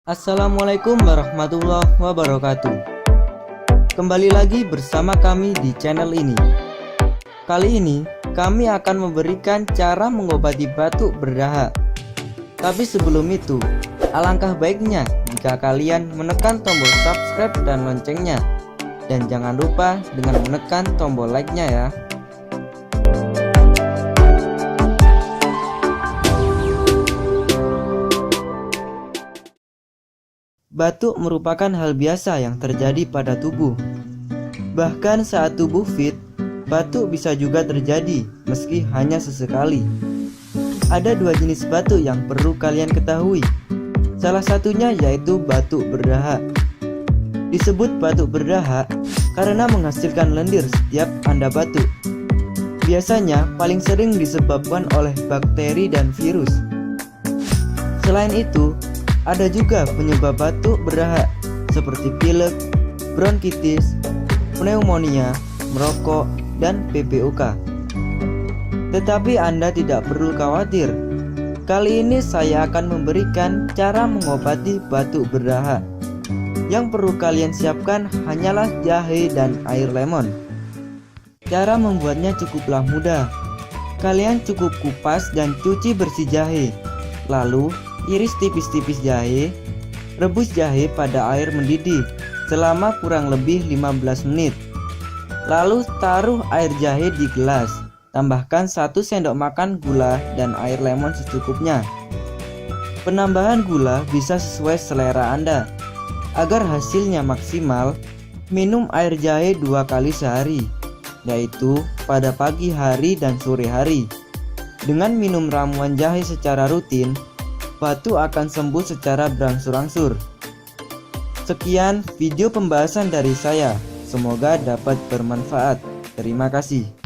Assalamualaikum warahmatullahi wabarakatuh. Kembali lagi bersama kami di channel ini. Kali ini kami akan memberikan cara mengobati batuk berdahak. Tapi sebelum itu, alangkah baiknya jika kalian menekan tombol subscribe dan loncengnya. Dan jangan lupa dengan menekan tombol like-nya ya. Batuk merupakan hal biasa yang terjadi pada tubuh. Bahkan saat tubuh fit, batuk bisa juga terjadi meski hanya sesekali. Ada dua jenis batuk yang perlu kalian ketahui. Salah satunya yaitu batuk berdahak. Disebut batuk berdahak karena menghasilkan lendir setiap Anda batuk. Biasanya paling sering disebabkan oleh bakteri dan virus. Selain itu, ada juga penyebab batuk berdahak seperti pilek, bronkitis, pneumonia, merokok, dan PPOK. Tetapi Anda tidak perlu khawatir. Kali ini saya akan memberikan cara mengobati batuk berdahak. Yang perlu kalian siapkan hanyalah jahe dan air lemon. Cara membuatnya cukuplah mudah. Kalian cukup kupas dan cuci bersih jahe. Lalu iris tipis-tipis jahe. Rebus jahe pada air mendidih selama kurang lebih 15 menit. Lalu taruh air jahe di gelas. Tambahkan 1 sendok makan gula dan air lemon secukupnya. Penambahan gula bisa sesuai selera Anda. Agar hasilnya maksimal, minum air jahe 2 kali sehari, yaitu pada pagi hari dan sore hari. Dengan minum ramuan jahe secara rutin, batuk akan sembuh secara berangsur-angsur. Sekian video pembahasan dari saya. Semoga dapat bermanfaat. Terima kasih.